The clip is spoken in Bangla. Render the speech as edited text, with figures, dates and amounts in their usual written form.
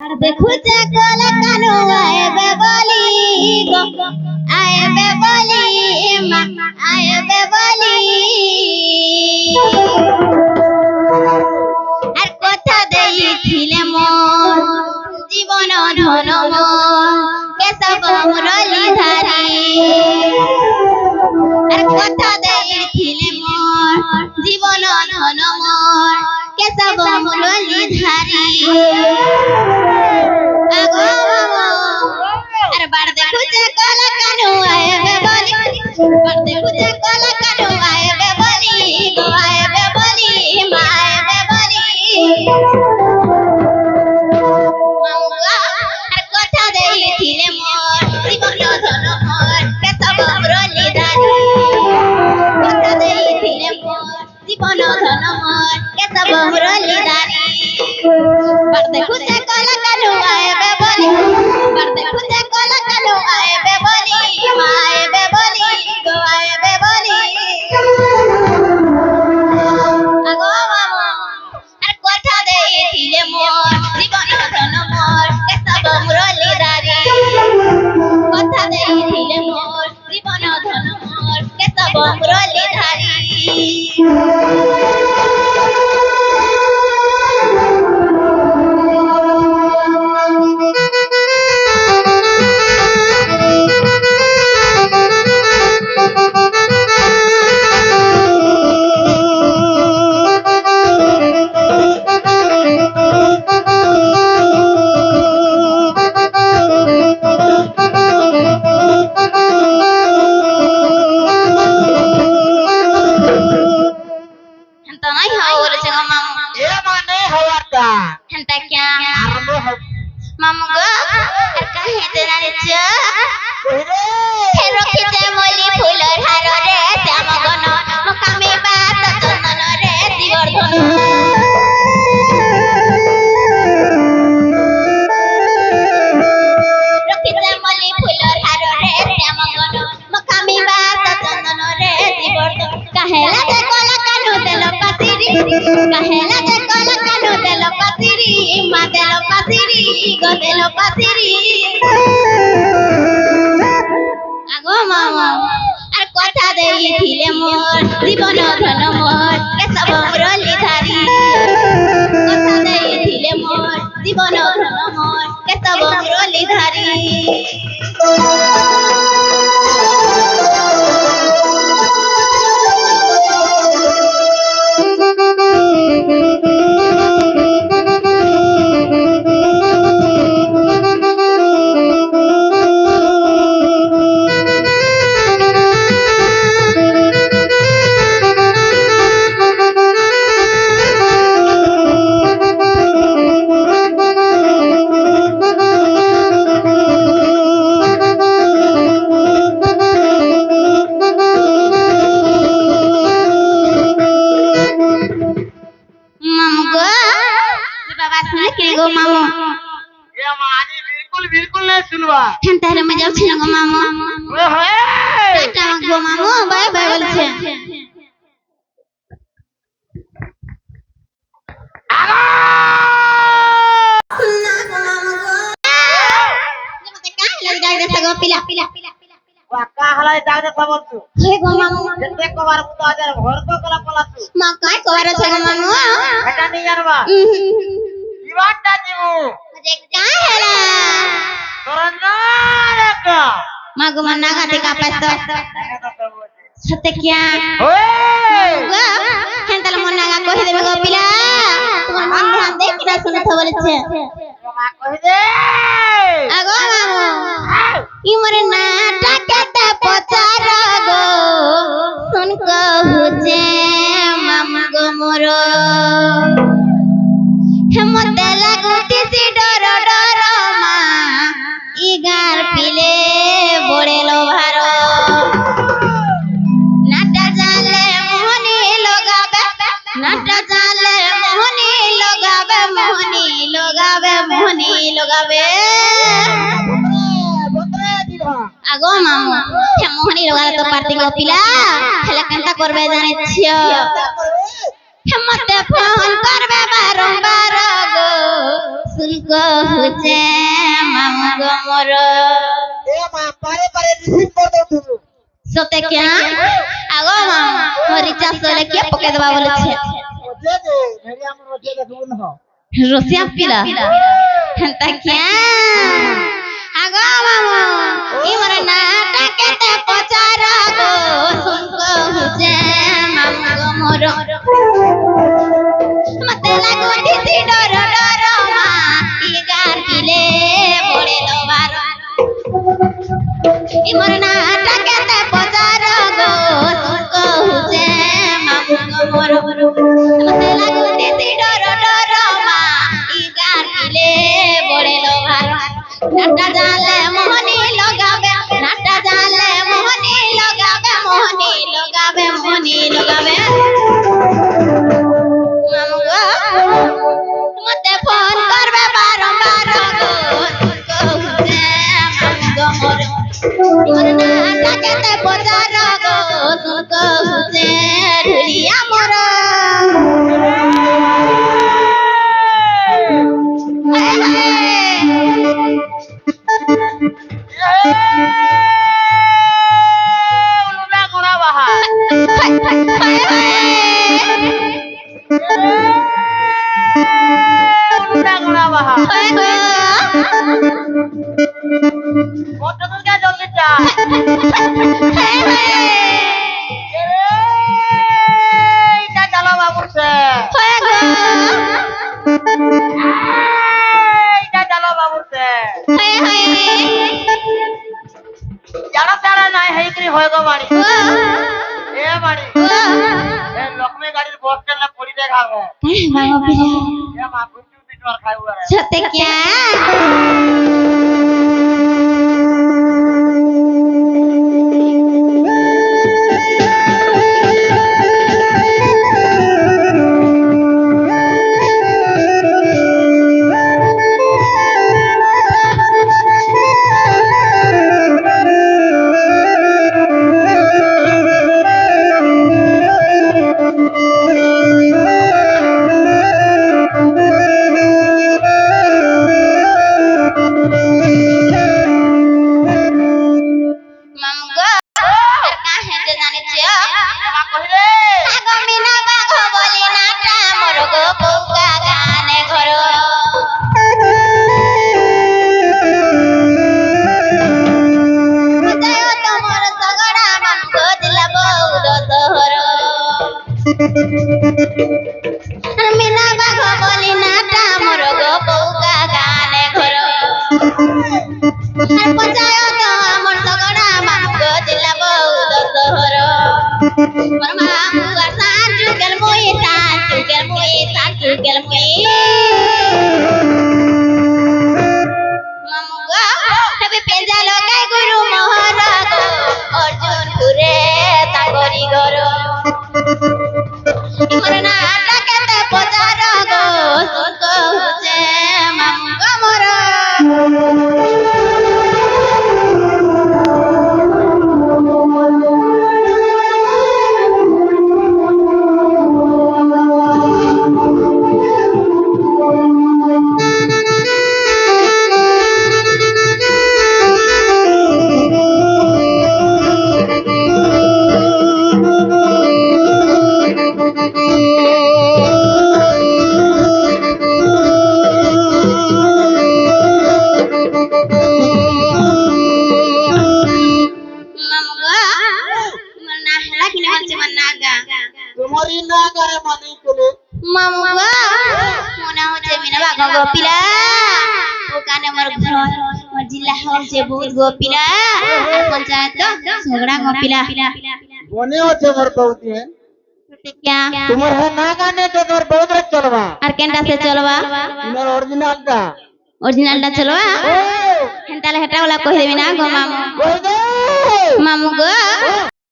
আর দেখো যে কলা কানো আইবে বলি গো আইবে বলি মা আইবে বলি আর কথা দেইছিলে মোর জীবন ধন মোর কেশব মুরলি ধারি আর কথা দেইছিলে মোর জীবন ধন মোর কেশব মুরলি ধারি अरे बार देखो जे कला कानू आए बे बोली बार देखो जे कला कानू आए बे बोली माए बे बोली मामुगा अरे कथा देइथिले मोर जीवन धन मोर केशब मुरली धारी कथा देइथिले मोर जीवन धन मोर केशब मुरली धारी बार देखो जे कला कानू आए बे बोली बार देखो जे कला कानू आए बे बोली माए बे बोली गो आए बे बोली আগো মামা আর কথা দেইছিলে মোর জীবন ধন মোর কেশব মুরলি ধারি কথা দেইছিলে মোর জীবন ধন মোর Keshab Murali ধারি Henta kya mamu go kahe denare cha hero khite moli phular haro re syam gono mokame baat chandan re divardhan rakhite moli phular haro re syam gono mokame baat chandan re divardhan kahela je kala kanu delo pasiri kahela je kala kanu delo pasiri ma delo pasiri go delo pasiri আগো মামা আর কথা দেইছিলে মোর জীবন ধন মোর কেশব মুরলি ধারি কথা দেইছিলে মোর জীবন ধন মোর কেশব মুরলি ধারি হেন্তারে মজা ছিল গো মামু ওই হয় টাটা গো মামু বাই বাই বলছে আগো না গো মামু গো জমতে কাহলা ডাক দে গো পিলা ওয়া কাহলা ডাক দে বলছু হে গো মামু যেতে কবার তো আজার ঘর তো কলা পলাছু মা কাই কবার আছে গো মামু এটা নি জানবা ইবাটা দিমু যে কাহলা मागो मन्ना गाते का पस्तो सत्य क्या ओए हेंतल मन्ना गा कहि देबे गो पिला तुम्हार मन ध्यान दे किना सुने तो बोलछे मा कहि दे आगो मामू ई मोरे नाटा केते पचार गो सुन कहूचे मामू गो मोरो हेमते लागुती सी डर डर मा इगार पिले बोड़ेलो भारो नाटा जाले मोहनी लगावे नाटा जाले मोहनी लगावे আগো মামু হে মোহনী লগালে তো পার্টি গো পিলা হেলা কেনটা করবে জানি ছিও হে মতে ফোন করবে বারংবার গো सुन কহুছে মামু গো মোর এ মা পারে পারে রিসিভ কর দাও তুমি সতে ক্যা আগো মামা মরিচা সলে কে পকে দেবা বলেছে ওজে দে ভেরি আমার ওজে দে দুন হ রসিয়া পিলা হেনতা ক্যা আগো মামা ইমর নাটকেতে পচার গো শুন কহুছে মামু গো মোর মতে লাগো দিদি ডর ডর মা ই গার পিলে বড়ে লোবার ইমর নাটকেতে পচার গো শুন কহুছে মামু গো মোর মতে লাগো দিদি ডর ডর মা ই গার পিলে বড়ে লোবার নাটা জালে মোহনি লগাবে নাটা জালে মোহনি লগাবে মোহনি লগাবে মোহনি লগাবে মামু গো মতে ফোন করবে বারম্বার গো কহুছে মামু গো মোর মোর নাটকেতে পচার গো শুন কহুছে ঢুলিয়া মোর উলুনা কোনা বাহা উলুনা কোনা বাহা কত দূর কে জলদি যা এটা চালো বাবুর সে এটা চালো বাবুর সে যারা তারা নাই হেইকরি হয় গো বাড়ি এ বাড়ি এ লক্ষ্মী গাড়ির বস স্ট্যান্ডে পড়ি দেখাবো এ মা গুঞ্জু পিটর খাই উড়ে সতে ক্যা মামু গো আর কাহে যে জানিছিও মা কহিলে আগো মিনা বাঘ বলি নাটা মোর গো পৌকা গানে ঘর বুঝাও তোমার সগড়া মামু গো দিলা বৌদ শহর মিনা বাঘ বলি নাটা মোর গো পৌকা গানে ঘর আর বুঝাও তো আমার সগড়া মামু গো দিলা বৌদ শহর মোর মামু আর সান চুকেল মুই সান চুকেল মুই সান চুকেল মুই মামু গো তবে পেজা লগাই গুরু মোহর গো অর্জুন ঘুরে তাঙ্গরি ঘর মোর নাটকেতে পচার গো শুন কহুছে মামু গো মোর মামু গো মোর না হেলা কিনে বলছে মোর নাগা তোমারই না করে মানি চলে মামু গো মনে হচ্ছে মিনা বাঘ গোপিলা ওখানে মোর ঘর মোর জিল্লা হচ্ছে বহুত গোপিলা আর পঞ্চায়েত ঝগড়া গোপিলা মনে হচ্ছে মোর বউতি क्या তোমার হ্যাঁ না গানে তো তোর বহুত রাত চলবা আর কেনটা से चलवा তোমার অরিজিনালটা ओरिजिनलটা चलवा हेंताले हेटा वाला कह देबी ना गो मामू কই দে मामू गो